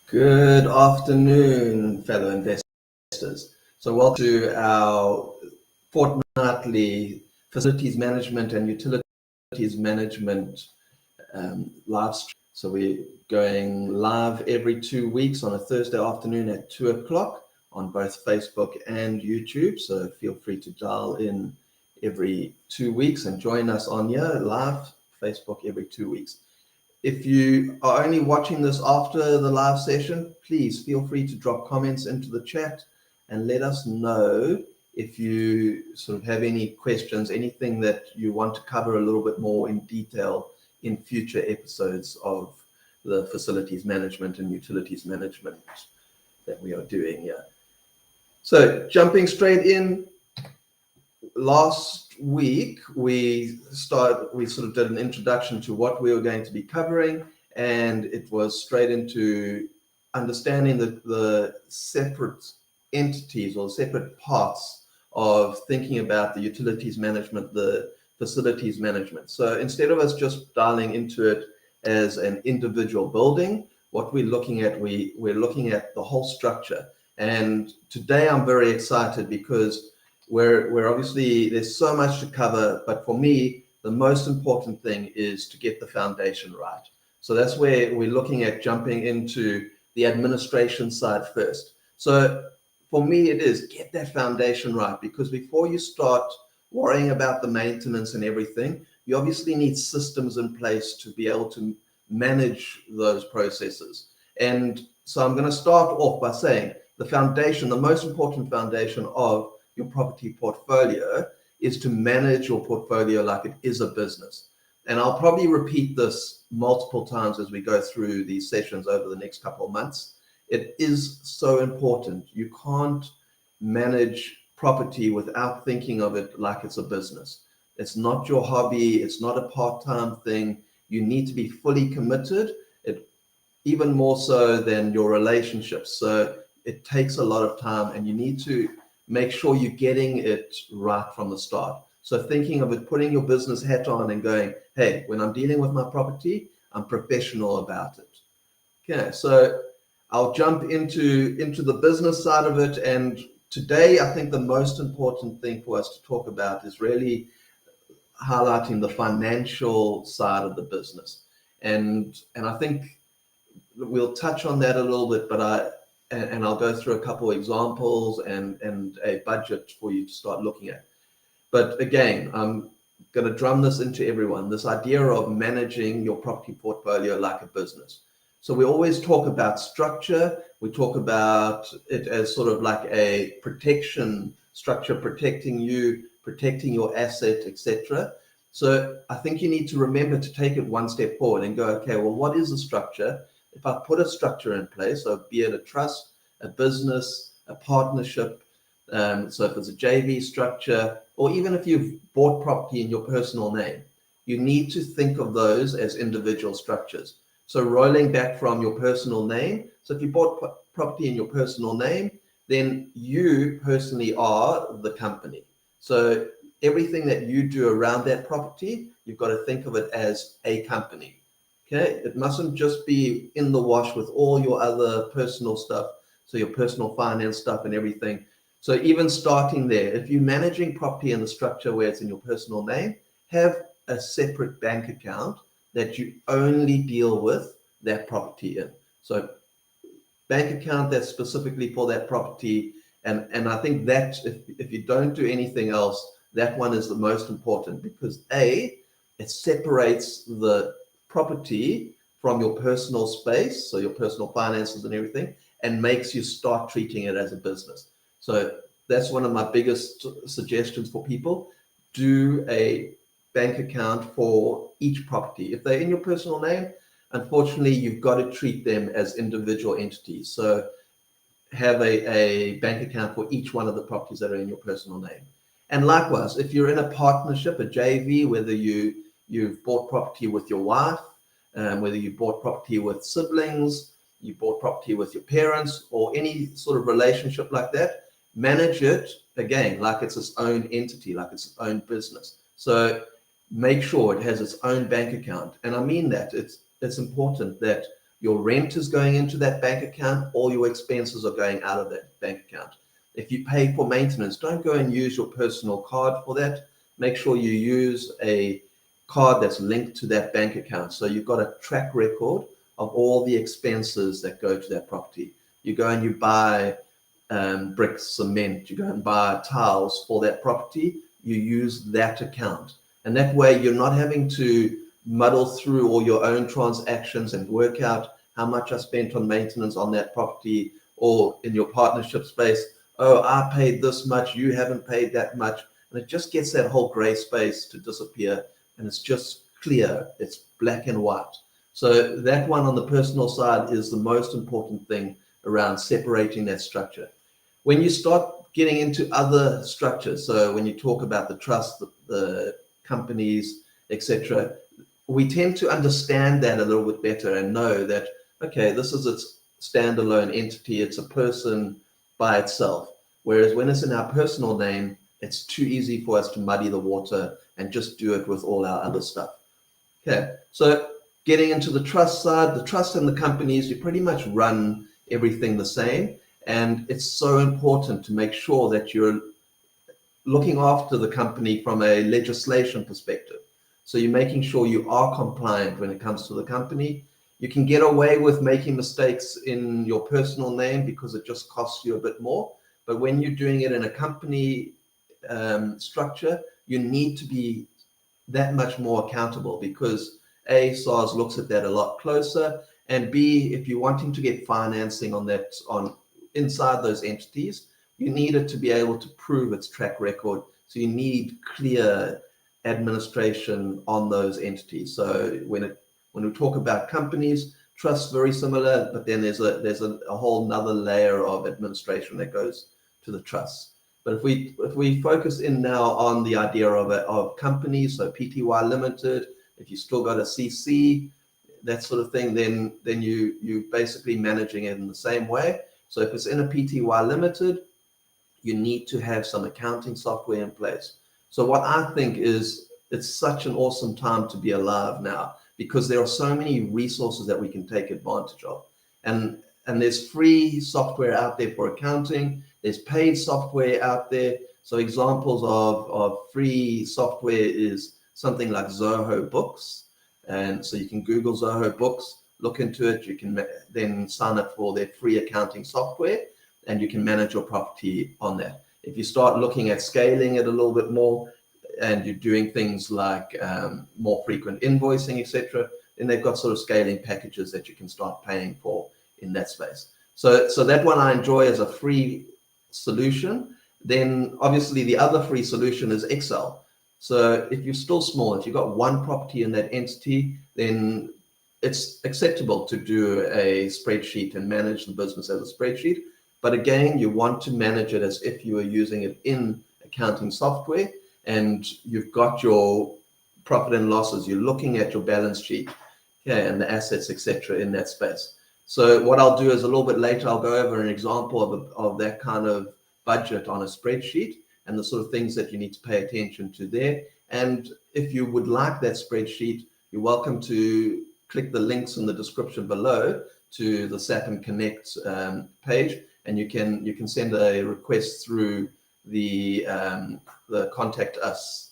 Good afternoon, fellow investors. So welcome to our fortnightly facilities management and utilities management live stream. So we're going live every 2 weeks on a Thursday afternoon at 2 o'clock on both Facebook and YouTube. So feel free to dial in every 2 weeks and join us on here live Facebook every 2 weeks. If you are only watching this after the live session, please feel free to drop comments into the chat and let us know if you sort of have any questions, anything that you want to cover a little bit more in detail in future episodes of the facilities management and utilities management that we are doing here. So jumping straight in, last week we sort of did an introduction to what we were going to be covering, and it was straight into understanding the separate entities or separate parts of thinking about the utilities management, the facilities management. So instead of us just dialing into it as an individual building, what we're looking at, we're looking at the whole structure. And today I'm very excited because we're obviously, there's so much to cover, but for me, the most important thing is to get the foundation right. So that's where we're looking at jumping into the administration side first. So for me, it is get that foundation right, because before you start worrying about the maintenance and everything, you obviously need systems in place to be able to manage those processes. And so I'm going to start off by saying the foundation, the most important foundation of your property portfolio is to manage your portfolio like it is a business. And I'll probably repeat this multiple times as we go through these sessions over the next couple of months. It is so important. You can't manage property without thinking of it like it's a business. It's not your hobby. It's not a part-time thing. You need to be fully committed, even more so than your relationships. So it takes a lot of time, and you need to make sure you're getting it right from the start. So thinking of it, putting your business hat on and going, hey, when I'm dealing with my property, I'm professional about it. Okay, so I'll jump into the business side of it. And today, I think the most important thing for us to talk about is really highlighting the financial side of the business. And I think we'll touch on that a little bit, but I'll go through a couple of examples and a budget for you to start looking at. But again, I'm going to drum this into everyone, this idea of managing your property portfolio like a business. So we always talk about structure. We talk about it as sort of like a protection structure, protecting you, protecting your asset, etc. So I think you need to remember to take it one step forward and go, okay, well, what is the structure? If I put a structure in place, so be it a trust, a business, a partnership, so if it's a JV structure, or even if you've bought property in your personal name, you need to think of those as individual structures. So rolling back from your personal name, so if you bought property in your personal name, then you personally are the company. So everything that you do around that property, you've got to think of it as a company. Okay, it mustn't just be in the wash with all your other personal stuff, so your personal finance stuff and everything. So even starting there, if you're managing property in the structure where it's in your personal name, have a separate bank account that you only deal with that property in. So bank account that's specifically for that property. And I think that if you don't do anything else, that one is the most important, because it separates the property from your personal space, so your personal finances and everything, and makes you start treating it as a business. So that's one of my biggest suggestions for people. Do a bank account for each property. If they're in your personal name, unfortunately, you've got to treat them as individual entities. So have a bank account for each one of the properties that are in your personal name. And likewise, if you're in a partnership, a JV, whether you've bought property with your wife, whether you bought property with siblings, you bought property with your parents, or any sort of relationship like that, manage it, again, like it's its own entity, like it's its own business. So make sure it has its own bank account. And I mean that. It's important that your rent is going into that bank account, all your expenses are going out of that bank account. If you pay for maintenance, don't go and use your personal card for that. Make sure you use a card that's linked to that bank account. So you've got a track record of all the expenses that go to that property. You go and you buy bricks, cement, you go and buy tiles for that property, you use that account. And that way you're not having to muddle through all your own transactions and work out how much I spent on maintenance on that property, or in your partnership space, oh, I paid this much, you haven't paid that much. And it just gets that whole gray space to disappear, and it's just clear, it's black and white. So that one on the personal side is the most important thing around separating that structure. When you start getting into other structures, so when you talk about the trust, the companies, etc., we tend to understand that a little bit better and know that, okay, this is its standalone entity, it's a person by itself. Whereas when it's in our personal name, it's too easy for us to muddy the water and just do it with all our other stuff. Okay, so getting into the trust side, the trust and the companies, you pretty much run everything the same. And it's so important to make sure that you're looking after the company from a legislation perspective. So you're making sure you are compliant when it comes to the company. You can get away with making mistakes in your personal name because it just costs you a bit more. But when you're doing it in a company structure, you need to be that much more accountable, because A, SARS looks at that a lot closer, and B, if you're wanting to get financing on that, on inside those entities, you need it to be able to prove its track record. So you need clear administration on those entities. So when we talk about companies, trust very similar, but then there's a whole nother layer of administration that goes to the trust. But if we focus in now on the idea of companies, so PTY Limited, if you still got a CC, that sort of thing, then you're basically managing it in the same way. So if it's in a PTY Limited, you need to have some accounting software in place. So what I think is, it's such an awesome time to be alive now, because there are so many resources that we can take advantage of. And there's free software out there for accounting. There's paid software out there. So examples of free software is something like Zoho Books. And so you can Google Zoho Books, look into it. You can then sign up for their free accounting software, and you can manage your property on that. If you start looking at scaling it a little bit more, and you're doing things like more frequent invoicing, etc., then they've got sort of scaling packages that you can start paying for in that space. So that one I enjoy as a free solution. Then obviously the other free solution is Excel. So if you're still small, if you've got one property in that entity, then it's acceptable to do a spreadsheet and manage the business as a spreadsheet. But again, you want to manage it as if you were using it in accounting software, and you've got your profit and losses, you're looking at your balance sheet, okay, and the assets, etc., in that space. So what I'll do is a little bit later, I'll go over an example of that kind of budget on a spreadsheet and the sort of things that you need to pay attention to there. And if you would like that spreadsheet, you're welcome to click the links in the description below to the SAPIN Connect page, and you can send a request through the contact us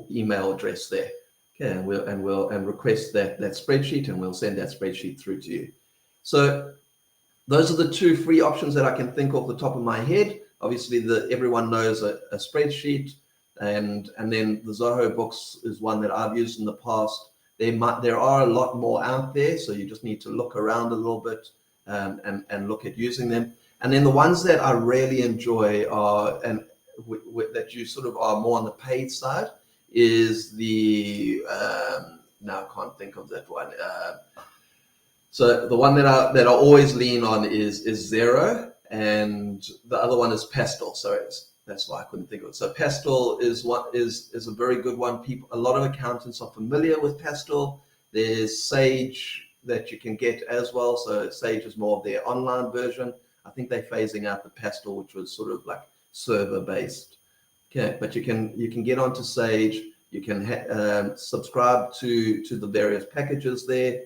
email address there. Okay, and we'll request that spreadsheet, and we'll send that spreadsheet through to you. So those are the two free options that I can think off the top of my head. Obviously, everyone knows a spreadsheet, and then the Zoho Books is one that I've used in the past. There are a lot more out there, so you just need to look around a little bit and look at using them. And then the ones that I really enjoy are, and that you sort of are more on the paid side, is the now I can't think of that one. So the one that I always lean on is Xero, and the other one is Pastel. Sorry, that's why I couldn't think of it. So Pastel is a very good one. A lot of accountants are familiar with Pastel. There's Sage that you can get as well. So Sage is more of their online version. I think they're phasing out the Pastel, which was sort of like server based. Okay, but you can get onto Sage. You can subscribe to the various packages there,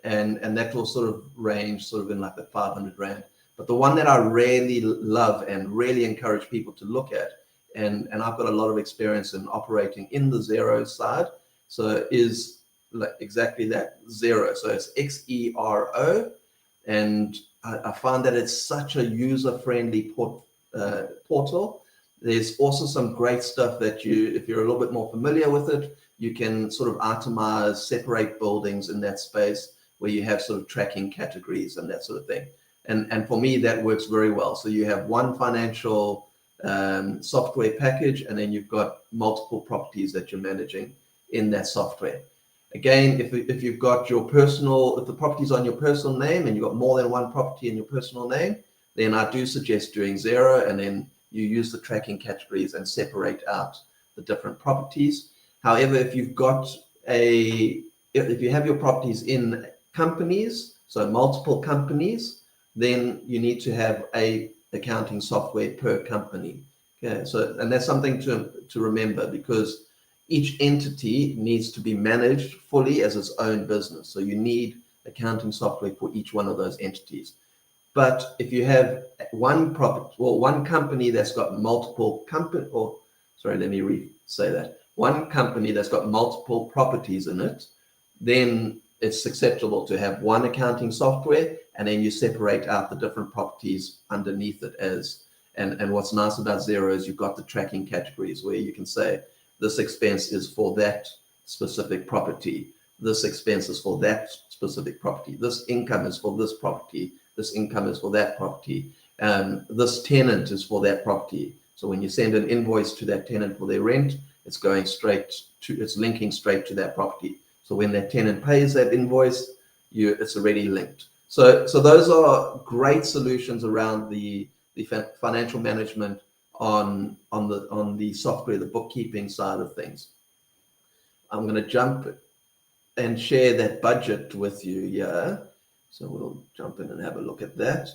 and that will sort of range sort of in like the 500 Rand. But the one that I really love and really encourage people to look at, and I've got a lot of experience in operating in the Xero side, so is like exactly that, Xero. So it's Xero, and I find that it's such a user-friendly portal. There's also some great stuff that if you're a little bit more familiar with it, you can sort of itemize, separate buildings in that space where you have sort of tracking categories and that sort of thing. And for me, that works very well. So you have one financial software package, and then you've got multiple properties that you're managing in that software. Again, if you've got your personal, if the property's on your personal name and you've got more than one property in your personal name, then I do suggest doing Xero, and then you use the tracking categories and separate out the different properties. However, if you've got if you have your properties in companies, so multiple companies, then you need to have a accounting software per company. Okay, so and that's something to remember, because each entity needs to be managed fully as its own business. So you need accounting software for each one of those entities. But if you have one company that's got multiple one company that's got multiple properties in it, then it's acceptable to have one accounting software, and then you separate out the different properties underneath it and what's nice about Xero is you've got the tracking categories where you can say, this expense is for that specific property. This expense is for that specific property. This income is for this property. This income is for that property. This tenant is for that property. So when you send an invoice to that tenant for their rent, it's linking straight to that property. So when that tenant pays that invoice, it's already linked. So those are great solutions around the financial management on the software, the bookkeeping side of things. I'm going to jump and share that budget with you here. So we'll jump in and have a look at that.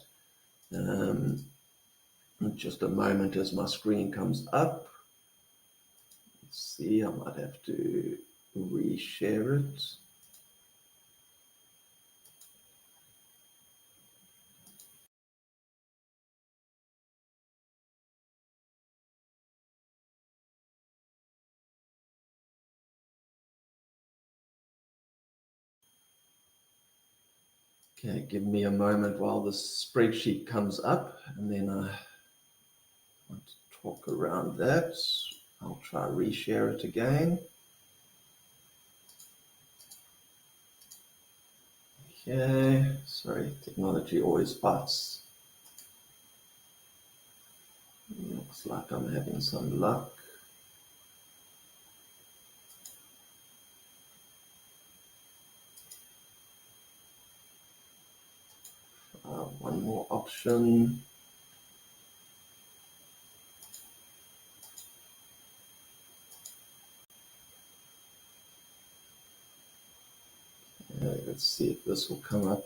Just a moment as my screen comes up. Let's see, I might have to reshare it. Okay, give me a moment while the spreadsheet comes up, and then I want to talk around that. I'll try reshare it again. Okay, sorry, technology always bites. Looks like I'm having some luck. One more option. Let's see if this will come up.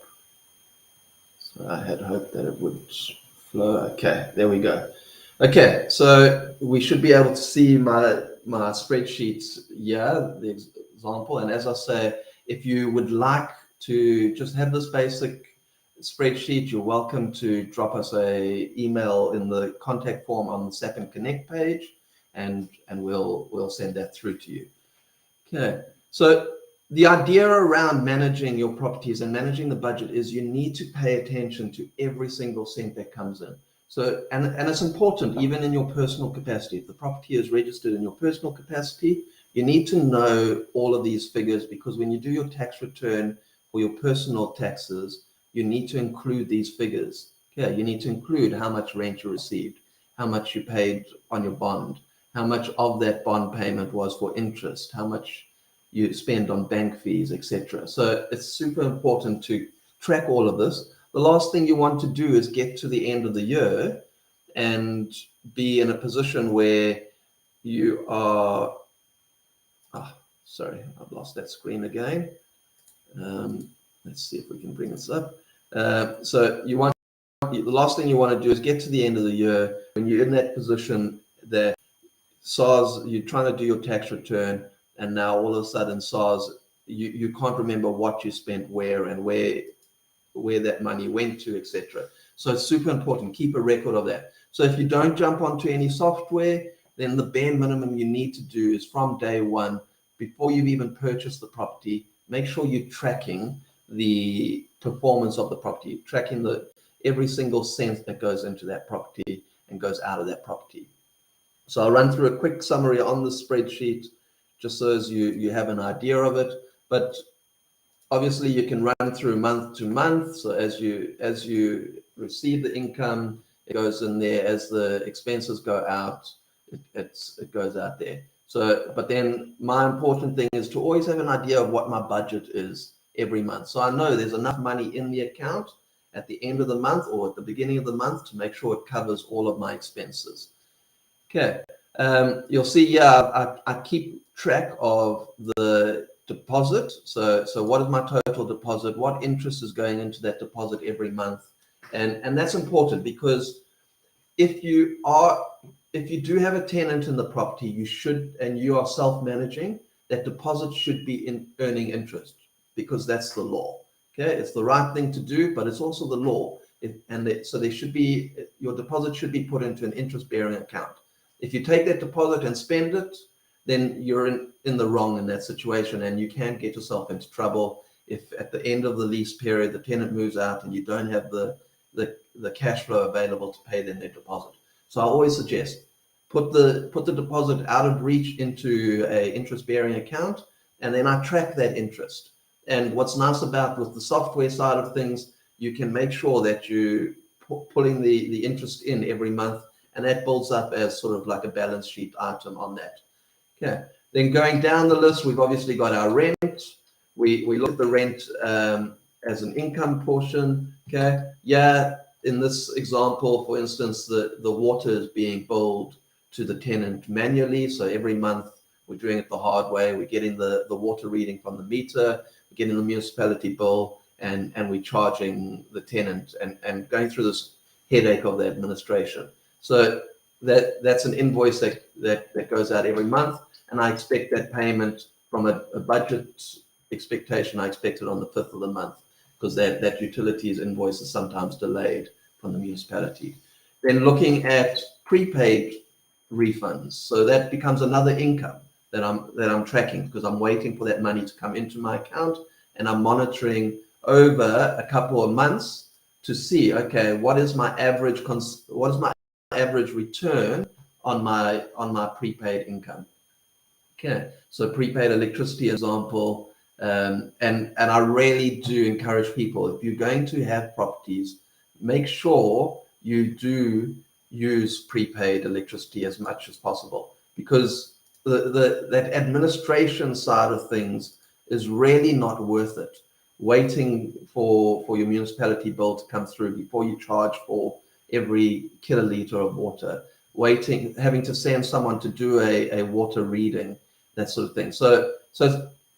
So I had hoped that it would flow. Okay, there we go. Okay, so we should be able to see my spreadsheets here, the example. And as I say, if you would like to just have this basic spreadsheet, you're welcome to drop us an email in the contact form on the SAPIN Connect page, and we'll send that through to you. Okay, so the idea around managing your properties and managing the budget is you need to pay attention to every single cent that comes in. So, and it's important even in your personal capacity. If the property is registered in your personal capacity, you need to know all of these figures, because when you do your tax return for your personal taxes, you need to include these figures. Okay, you need to include how much rent you received, how much you paid on your bond, how much of that bond payment was for interest, how much you spend on bank fees, etc. So it's super important to track all of this. The last thing you want to do is get to the end of the year and be in a position where you are, sorry, I've lost that screen again. Let's see if we can bring this up. So the last thing you want to do is get to the end of the year when you're in that position that SARS, you're trying to do your tax return, and now all of a sudden SARS you can't remember what you spent where and where that money went to, etc. So it's super important. Keep a record of that. So if you don't jump onto any software, then the bare minimum you need to do is from day one, before you've even purchased the property, make sure you're tracking the performance of the property, tracking every single cent that goes into that property and goes out of that property. So I'll run through a quick summary on the spreadsheet, just so as you have an idea of it. But obviously you can run through month to month. So as you receive the income, it goes in there. As the expenses go out, it goes out there. So, but then my important thing is to always have an idea of what my budget is every month. So I know there's enough money in the account at the end of the month or at the beginning of the month to make sure it covers all of my expenses. Okay, you'll see here I keep track of the deposit. So what is my total deposit? What interest is going into that deposit every month? And that's important, because if you do have a tenant in the property, you should, and you are self-managing, that deposit should be earning interest, because that's the law. Okay, it's the right thing to do, but it's also the law. So there should be, your deposit should be put into an interest-bearing account. If you take that deposit and spend it, then you're in the wrong in that situation, and you can get yourself into trouble if at the end of the lease period the tenant moves out and you don't have the cash flow available to pay them their deposit. So I always suggest put the deposit out of reach into a interest-bearing account, and then I track that interest. And what's nice about with the software side of things, you can make sure that you pulling the interest in every month, and that builds up as sort of like a balance sheet item on that. Okay. Then going down the list, we've obviously got our rent. We look at the rent as an income portion. Okay. Yeah. In this example, for instance, the water is being billed to the tenant manually. So every month we're doing it the hard way. We're getting the water reading from the meter, we're getting the municipality bill, and we're charging the tenant and going through this headache of the administration. So that's an invoice that goes out every month, and I expect that payment from a budget expectation. I expect it on the 5th of the month, because that utilities invoice is sometimes delayed from the municipality. Then looking at prepaid refunds, so that becomes another income that I'm tracking, because I'm waiting for that money to come into my account, and I'm monitoring over a couple of months to see, okay, what is my average return on my prepaid income. Okay, so prepaid electricity example, and I really do encourage people, if you're going to have properties, make sure you do use prepaid electricity as much as possible, because that administration side of things is really not worth it. Waiting for your municipality bill to come through before you charge for every kiloliter of water, having to send someone to do a water reading, that sort of thing. So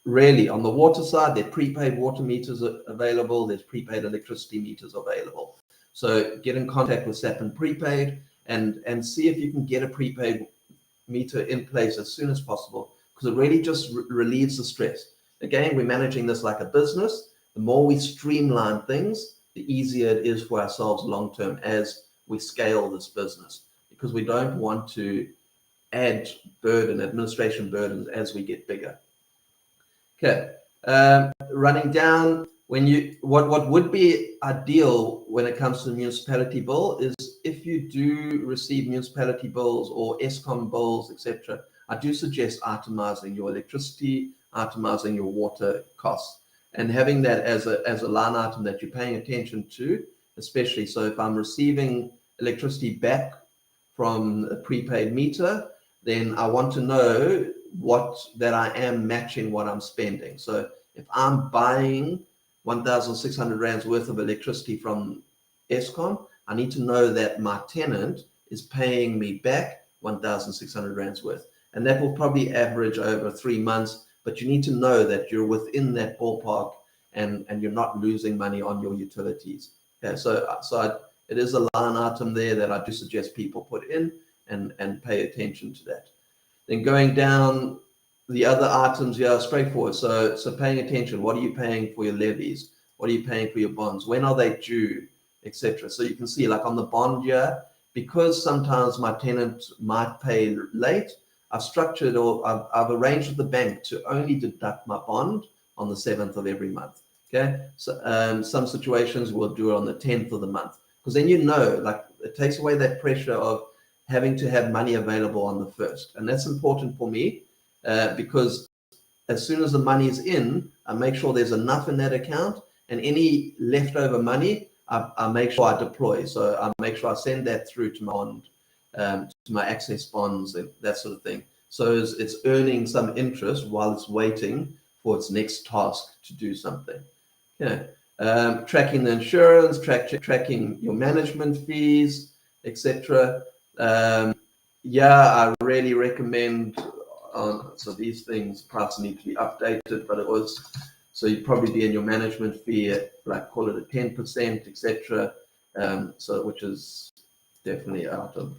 really, on the water side, there are prepaid water meters available, there's prepaid electricity meters available. So get in contact with SAPIN-Prepaid and see if you can get a prepaid meter in place as soon as possible, because it really just relieves the stress. Again, we're managing this like a business. The more we streamline things, the easier it is for ourselves long term as we scale this business, because we don't want to add administration burdens as we get bigger. Okay, running down, what would be ideal when it comes to the municipality bill is if you do receive municipality bills or ESCOM bills, etc. I do suggest itemizing your electricity, itemizing your water costs, and having that as a line item that you're paying attention to, especially. So if I'm receiving electricity back from a prepaid meter, then I want to know that I am matching what I'm spending. So if I'm buying 1,600 rands worth of electricity from ESCOM, I need to know that my tenant is paying me back 1,600 rands worth. And that will probably average over 3 months, but you need to know that you're within that ballpark and you're not losing money on your utilities. Okay, it is a line item there that I do suggest people put in and pay attention to that. Then going down the other items here are straightforward. So paying attention. What are you paying for your levies? What are you paying for your bonds? When are they due, etc. So you can see, like on the bond year, because sometimes my tenant might pay late, I've structured, or I've arranged with the bank to only deduct my bond on the 7th of every month. Okay, so some situations we'll do it on the 10th of the month, because then like it takes away that pressure of having to have money available on the 1st, and that's important for me because as soon as the money is in, I make sure there's enough in that account, and any leftover money, I make sure I deploy. So I make sure I send that through to my bond, to my access bonds, and that sort of thing. So it's earning some interest while it's waiting for its next task to do something. Okay. Tracking the insurance, tracking your management fees, etc. I really recommend. So these things perhaps need to be updated, but so you'd probably be in your management fee at, like, call it a 10%, etc. So which is definitely out of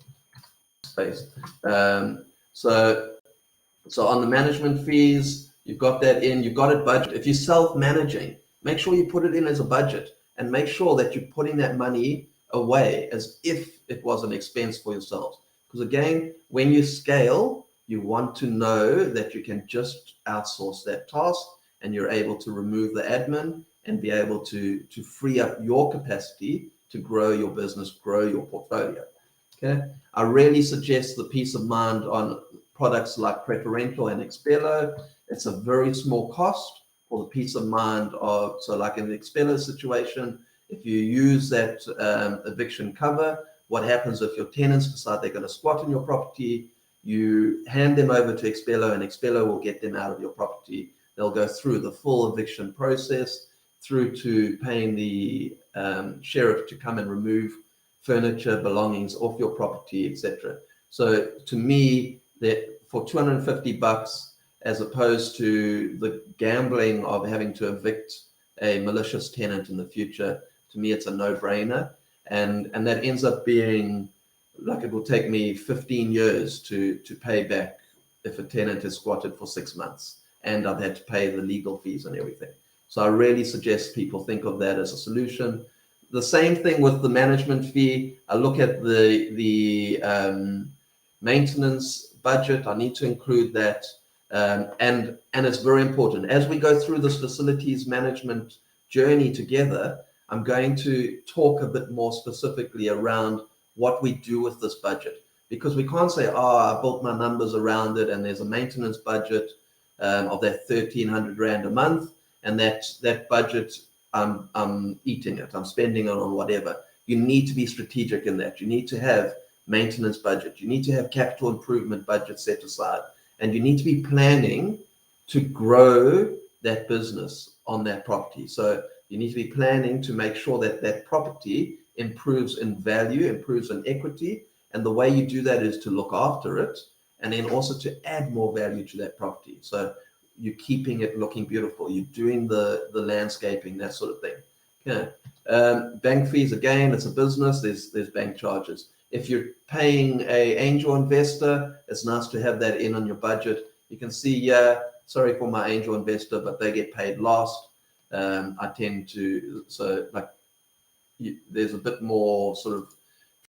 space. So on the management fees, you've got that in, you've got it budgeted. If you're self-managing, make sure you put it in as a budget, and make sure that you're putting that money away as if it was an expense for yourselves. Because again, when you scale, you want to know that you can just outsource that task, and you're able to remove the admin and be able to free up your capacity to grow your business, grow your portfolio. Okay, I really suggest the peace of mind on products like Preferential and Expello. It's a very small cost for the peace of mind of, so like in the Expello situation, if you use that eviction cover, what happens if your tenants decide they're going to squat in your property? You hand them over to Expello, and Expello will get them out of your property. They'll go through the full eviction process, through to paying the sheriff to come and remove furniture, belongings off your property, etc. So to me, that for $250, as opposed to the gambling of having to evict a malicious tenant in the future, to me it's a no-brainer, and that ends up being like, it will take me 15 years to pay back if a tenant is squatted for 6 months, and I've had to pay the legal fees and everything. So I really suggest people think of that as a solution. The same thing with the management fee. I look at the maintenance budget. I need to include that, and it's very important. As we go through this facilities management journey together, I'm going to talk a bit more specifically around what we do with this budget, because we can't say, I built my numbers around it, and there's a maintenance budget of that 1,300 Rand a month, and that budget, I'm eating it, I'm spending it on whatever. You need to be strategic in that. You need to have maintenance budget. You need to have capital improvement budget set aside, and you need to be planning to grow that business on that property. So you need to be planning to make sure that that property improves in value, improves in equity, and the way you do that is to look after it, and then also to add more value to that property. So you're keeping it looking beautiful, you're doing the landscaping, that sort of thing. Okay. Bank fees, again, it's a business, there's bank charges. If you're paying a angel investor, it's nice to have that in on your budget. You can see, sorry for my angel investor, but they get paid last. I tend to, so like, there's a bit more sort of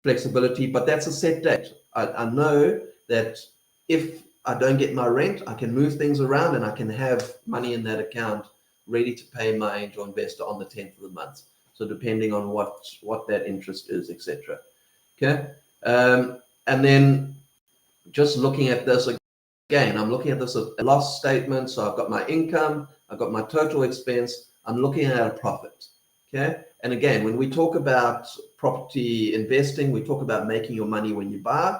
flexibility, but that's a set date. I know that if I don't get my rent, I can move things around, and I can have money in that account ready to pay my angel investor on the 10th of the month. So depending on what that interest is, etc. Okay. And then just looking at this again, I'm looking at this as a loss statement. So I've got my income, I've got my total expense, I'm looking at a profit. Okay. And again, when we talk about property investing, we talk about making your money when you buy.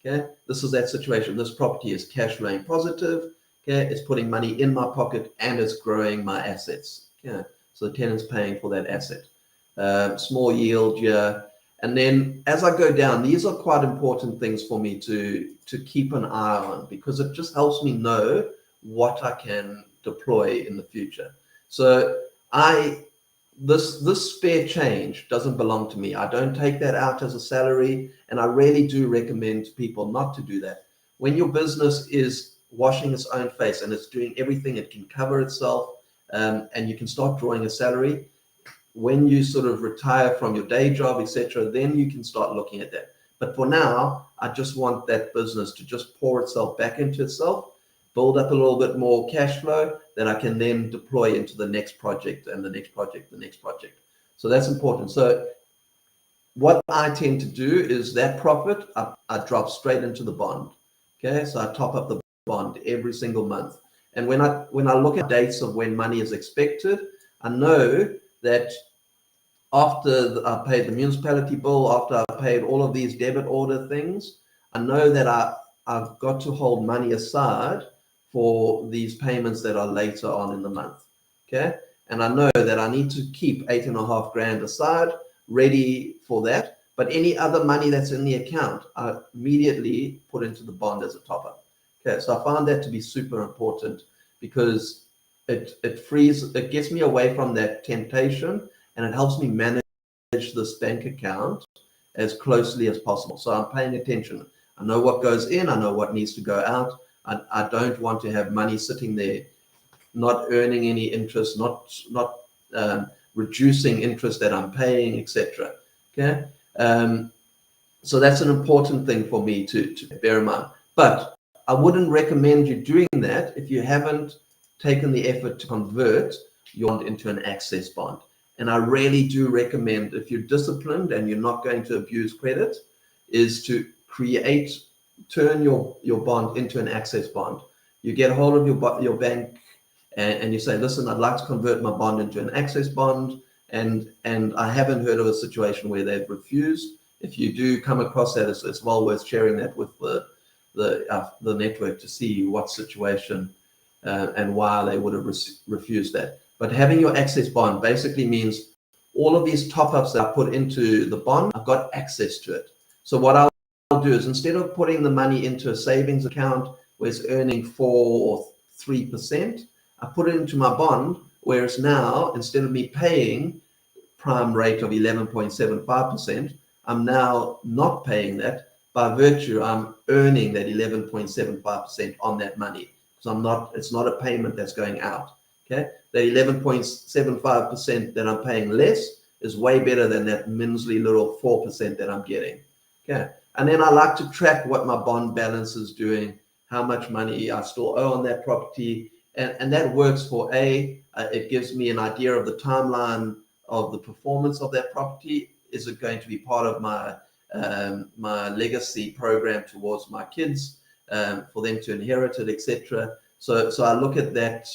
Okay. This is that situation. This property is cash flowing positive. Okay. It's putting money in my pocket, and it's growing my assets. Okay. So the tenant's paying for that asset. Small yield here. And then as I go down, these are quite important things for me to keep an eye on, because it just helps me know what I can deploy in the future. So this spare change doesn't belong to me. I don't take that out as a salary, and I really do recommend to people not to do that. When your business is washing its own face and it's doing everything. It can cover itself, and you can start drawing a salary. When you sort of retire from your day job, etc., then you can start looking at that. But for now, I just want that business to just pour itself back into itself, build up a little bit more cash flow that I can then deploy into the next project and the next project, the next project. So that's important. So what I tend to do is that profit, I drop straight into the bond. Okay, so I top up the bond every single month. And when I look at dates of when money is expected, I know that after I paid the municipality bill, after I paid all of these debit order things, I know that I've got to hold money aside for these payments that are later on in the month. Okay, and I know that I need to keep 8.5 grand aside, ready for that. But any other money that's in the account, I immediately put into the bond as a top up. Okay, so I found that to be super important because it gets me away from that temptation, and it helps me manage this bank account as closely as possible. So I'm paying attention. I know what goes in, I know what needs to go out. I don't want to have money sitting there not earning any interest, not reducing interest that I'm paying, etc. Okay, so that's an important thing for me to bear in mind. But I wouldn't recommend you doing that if you haven't taken the effort to convert your bond into an access bond. And I really do recommend, if you're disciplined and you're not going to abuse credit, is to turn your bond into an access bond. You get a hold of your bank and you say, listen, I'd like to convert my bond into an access bond, and I haven't heard of a situation where they've refused. If you do come across that, it's well worth sharing that with the network to see what situation and why they would have refused that. But having your access bond basically means all of these top-ups that I put into the bond, I've got access to it. So what I'll do is, instead of putting the money into a savings account where it's earning 4 or 3%, I put it into my bond, whereas now, instead of me paying prime rate of 11.75%, I'm now not paying that. By virtue, I'm earning that 11.75% on that money. So it's not a payment that's going out. Okay, the 11.75% that I'm paying less is way better than that measly little 4% that I'm getting. Okay, and then I like to track what my bond balance is doing, how much money I still owe on that property, and that works for it gives me an idea of the timeline of the performance of that property. Is it going to be part of my my legacy program towards my kids, for them to inherit it, etc. So I look at that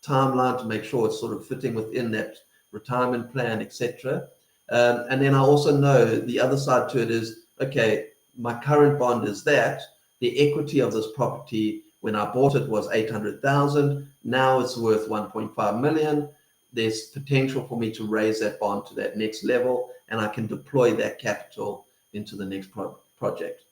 timeline to make sure it's sort of fitting within that retirement plan, etc. And then I also know the other side to it is, okay, my current bond is that the equity of this property when I bought it was 800,000. Now it's worth 1.5 million. There's potential for me to raise that bond to that next level, and I can deploy that capital into the next project.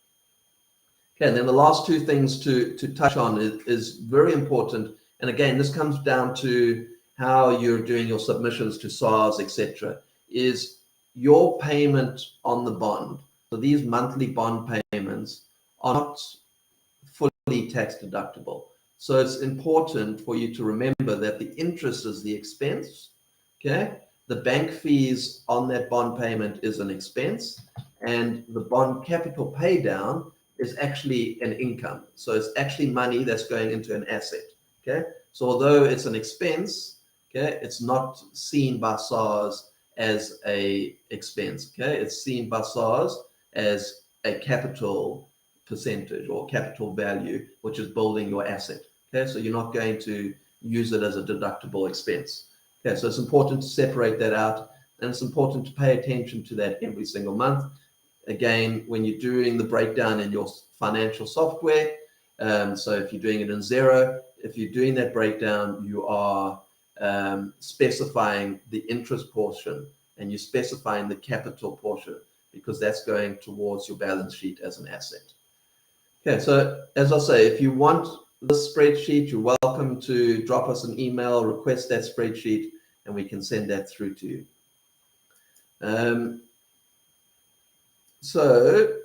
Okay, and then the last two things to touch on is very important. And again, this comes down to how you're doing your submissions to SARS, etc. Is your payment on the bond. So these monthly bond payments are not fully tax deductible. So it's important for you to remember that the interest is the expense. Okay, the bank fees on that bond payment is an expense, and the bond capital pay down is actually an income. So it's actually money that's going into an asset. Okay, so although it's an expense, okay, it's not seen by SARS as a expense. Okay, it's seen by SARS as a capital percentage or capital value, which is building your asset. Okay, so you're not going to use it as a deductible expense. Okay, so it's important to separate that out, and it's important to pay attention to that every single month. Again, when you're doing the breakdown in your financial software, so if you're doing it in Xero, if you're doing that breakdown, you are specifying the interest portion and you're specifying the capital portion, because that's going towards your balance sheet as an asset. Okay, so as I say, if you want this spreadsheet, you're welcome to drop us an email, request that spreadsheet, and we can send that through to you. So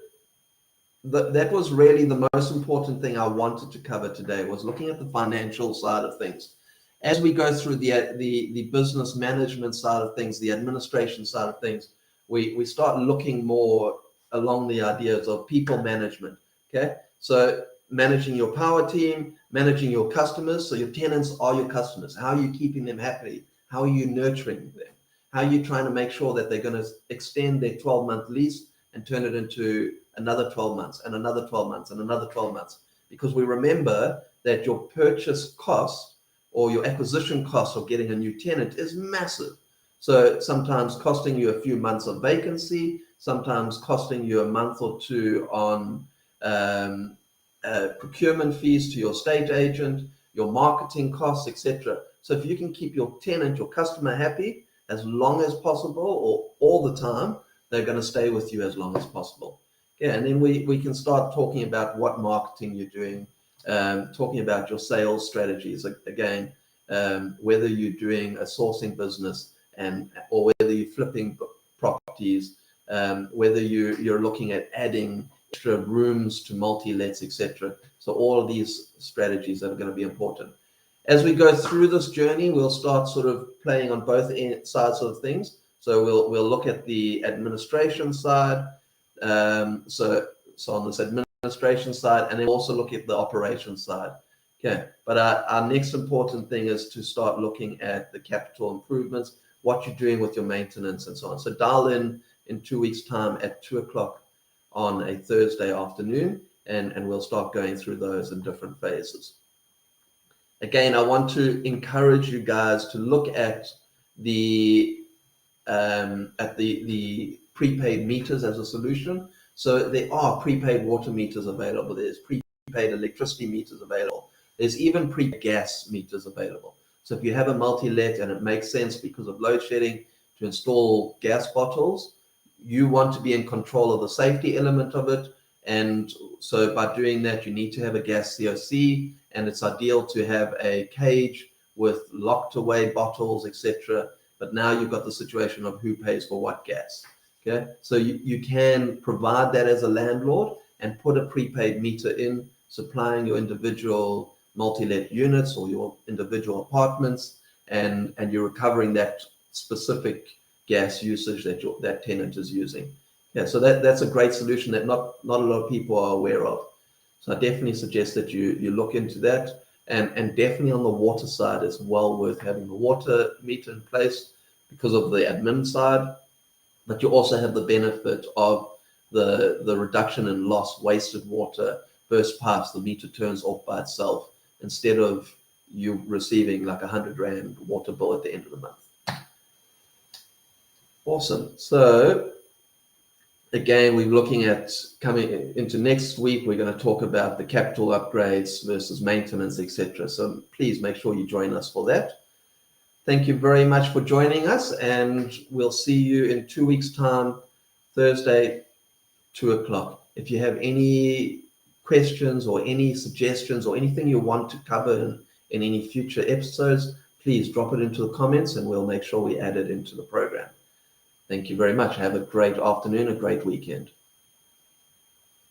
that was really the most important thing I wanted to cover today, was looking at the financial side of things. As we go through the business management side of things, the administration side of things, we start looking more along the ideas of people management. Okay, so managing your power team, managing your customers. So your tenants are your customers. How are you keeping them happy? How are you nurturing them? How are you trying to make sure that they're going to extend their 12-month lease and turn it into another 12 months and another 12 months and another 12 months? Because we remember that your purchase cost or your acquisition cost of getting a new tenant is massive. So sometimes costing you a few months of vacancy, sometimes costing you a month or two on procurement fees to your estate agent, your marketing costs, etc. So if you can keep your tenant, your customer happy as long as possible or all the time, they're going to stay with you as long as possible. Yeah, and then we can start talking about what marketing you're doing, talking about your sales strategies. Again, whether you're doing a sourcing business or whether you're flipping properties, whether you're looking at adding extra rooms to multi-lets, etc. So all of these strategies are going to be important. As we go through this journey, we'll start sort of playing on both sides of things. So we'll look at the administration side, so on this administration side, and then also look at the operations side. Okay, but our next important thing is to start looking at the capital improvements, what you're doing with your maintenance and so on. So dial in 2 weeks' time at 2 o'clock on a Thursday afternoon, and we'll start going through those in different phases. Again, I want to encourage you guys to look at the prepaid meters as a solution. So there are prepaid water meters available. There's prepaid electricity meters available. There's even prepaid gas meters available. So if you have a multi-let and it makes sense because of load shedding to install gas bottles, you want to be in control of the safety element of it. And so by doing that, you need to have a gas COC, and it's ideal to have a cage with locked away bottles, etc. But now you've got the situation of who pays for what gas. Okay, so you can provide that as a landlord and put a prepaid meter in, supplying your individual multi-let units or your individual apartments, and you're recovering that specific gas usage that tenant is using. Yeah, so that's a great solution that not a lot of people are aware of. So I definitely suggest that you look into that, and definitely on the water side, it's well worth having the water meter in place because of the admin side, but you also have the benefit of the reduction in lost wasted water, burst pipes. The meter turns off by itself instead of you receiving like R100 water bill at the end of the month. Awesome. So again, we're looking at coming into next week. We're going to talk about the capital upgrades versus maintenance, etc. So please make sure you join us for that. Thank you very much for joining us, and we'll see you in 2 weeks' time, Thursday, 2 o'clock. If you have any questions or any suggestions or anything you want to cover in any future episodes, please drop it into the comments and we'll make sure we add it into the program. Thank you very much. Have a great afternoon, a great weekend.